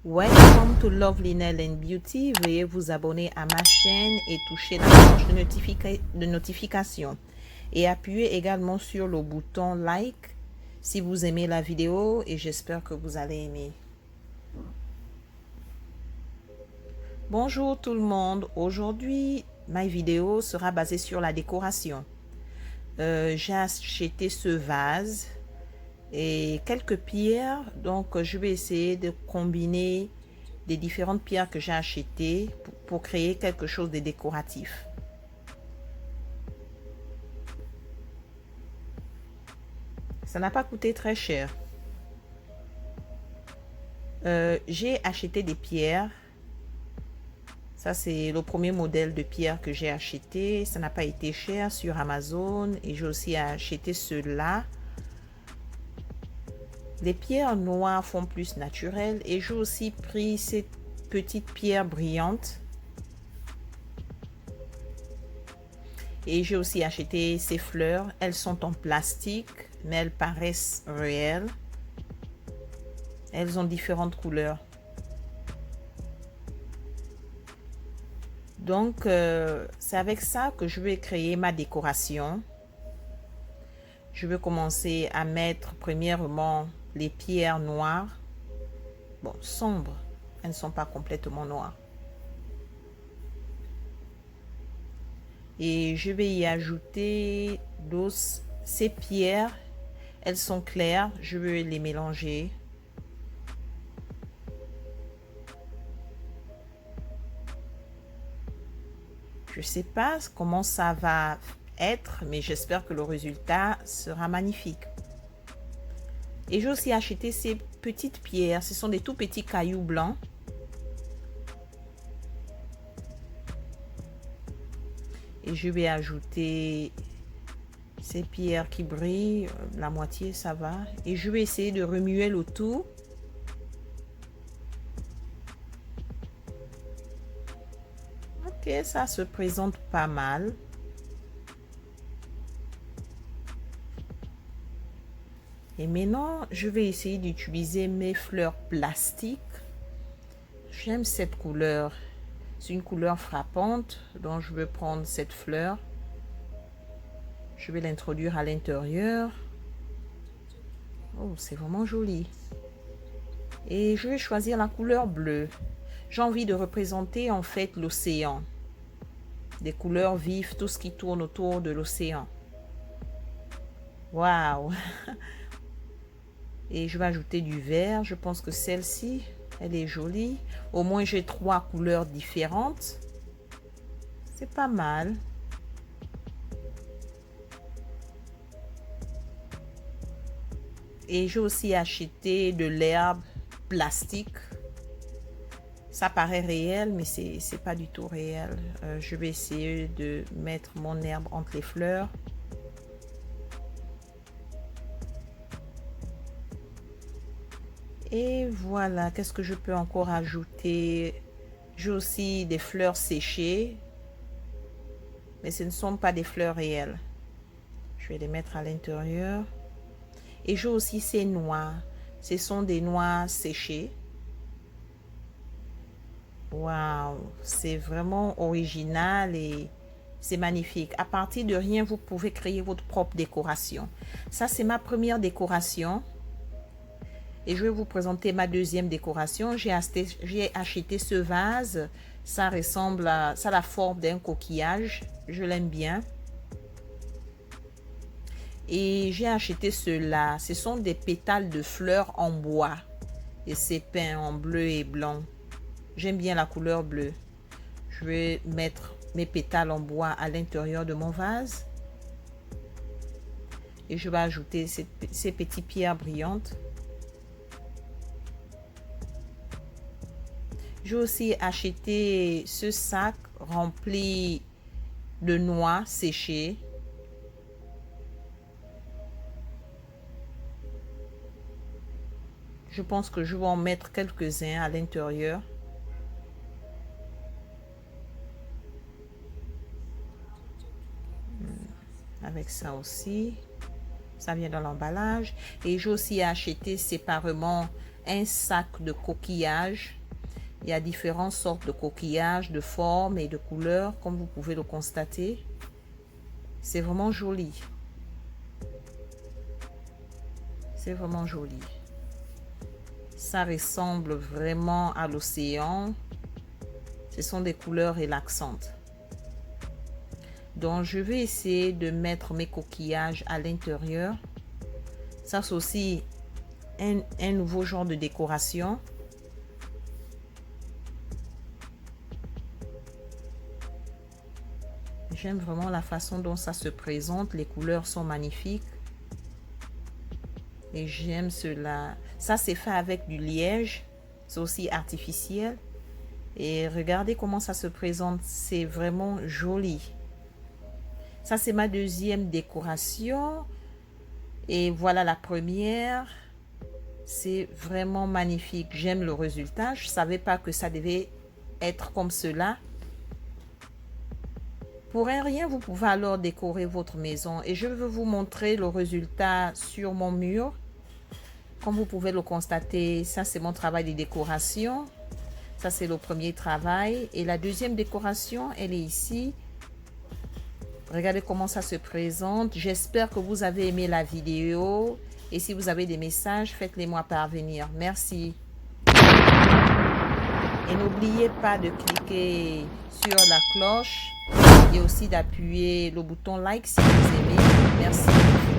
Welcome to Lovely Nail and Beauty. Veuillez vous abonner à ma chaîne et toucher la cloche de notification. Et appuyez également sur le bouton like si vous aimez la vidéo et j'espère que vous allez aimer. Bonjour tout le monde. Aujourd'hui, ma vidéo sera basée sur la décoration. J'ai acheté ce vase et quelques pierres, donc je vais essayer de combiner des différentes pierres que j'ai achetées pour créer quelque chose de décoratif. Ça n'a pas coûté très cher. J'ai acheté des pierres. Ça, c'est le premier modèle de pierre que j'ai acheté. Ça n'a pas été cher sur Amazon. Et j'ai aussi acheté ceux-là. Les pierres noires font plus naturelles. Et j'ai aussi pris cette petite pierre brillante. Et j'ai aussi acheté ces fleurs. Elles sont en plastique, mais elles paraissent réelles. Elles ont différentes couleurs. Donc, c'est avec ça que je vais créer ma décoration. Je vais commencer à mettre premièrement les pierres noires. Bon, sombres. Elles ne sont pas complètement noires. Et je vais y ajouter ces pierres. Elles sont claires. Je vais les mélanger. Je ne sais pas comment ça va être, mais j'espère que le résultat sera magnifique. Et j'ai aussi acheté ces petites pierres. Ce sont des tout petits cailloux blancs. Et je vais ajouter ces pierres qui brillent. La moitié, ça va. Et je vais essayer de remuer le tout. Ok, ça se présente pas mal. Et maintenant, je vais essayer d'utiliser mes fleurs plastiques. J'aime cette couleur. C'est une couleur frappante. Donc, je vais prendre cette fleur. Je vais l'introduire à l'intérieur. Oh, c'est vraiment joli. Et je vais choisir la couleur bleue. J'ai envie de représenter en fait l'océan. Des couleurs vives, tout ce qui tourne autour de l'océan. Waouh! Et je vais ajouter du vert. Je pense que celle-ci, elle est jolie. Au moins, j'ai 3 couleurs différentes. C'est pas mal. Et j'ai aussi acheté de l'herbe plastique. Ça paraît réel, mais c'est pas du tout réel. Je vais essayer de mettre mon herbe entre les fleurs. Et voilà, qu'est-ce que je peux encore ajouter? J'ai aussi des fleurs séchées, mais ce ne sont pas des fleurs réelles. Je vais les mettre à l'intérieur. Et j'ai aussi ces noix. Ce sont des noix séchées. Waouh, c'est vraiment original et c'est magnifique. À partir de rien, vous pouvez créer votre propre décoration. Ça, c'est ma première décoration. Et je vais vous présenter ma deuxième décoration. J'ai acheté ce vase. Ça ressemble à... Ça a la forme d'un coquillage. Je l'aime bien. Et j'ai acheté ceux-là. Ce sont des pétales de fleurs en bois. Et c'est peint en bleu et blanc. J'aime bien la couleur bleue. Je vais mettre mes pétales en bois à l'intérieur de mon vase. Et je vais ajouter ces petites pierres brillantes. J'ai aussi acheté ce sac rempli de noix séchées. Je pense que je vais en mettre quelques-uns à l'intérieur. Avec ça aussi. Ça vient dans l'emballage. Et j'ai aussi acheté séparément un sac de coquillages. Il y a différentes sortes de coquillages, de formes et de couleurs, comme vous pouvez le constater. C'est vraiment joli. C'est vraiment joli. Ça ressemble vraiment à l'océan. Ce sont des couleurs relaxantes. Donc, je vais essayer de mettre mes coquillages à l'intérieur. Ça, c'est aussi un nouveau genre de décoration. J'aime vraiment la façon dont ça se présente. Les couleurs sont magnifiques. Et j'aime cela. Ça, c'est fait avec du liège. C'est aussi artificiel. Et regardez comment ça se présente. C'est vraiment joli. Ça, c'est ma deuxième décoration. Et voilà la première. C'est vraiment magnifique. J'aime le résultat. Je ne savais pas que ça devait être comme cela. Pour un rien, vous pouvez alors décorer votre maison. Et je vais vous montrer le résultat sur mon mur. Comme vous pouvez le constater, ça c'est mon travail de décoration. Ça c'est le premier travail. Et la deuxième décoration, elle est ici. Regardez comment ça se présente. J'espère que vous avez aimé la vidéo. Et si vous avez des messages, faites-les moi parvenir. Merci. Et n'oubliez pas de cliquer sur la cloche et aussi d'appuyer le bouton like si vous aimez. Merci.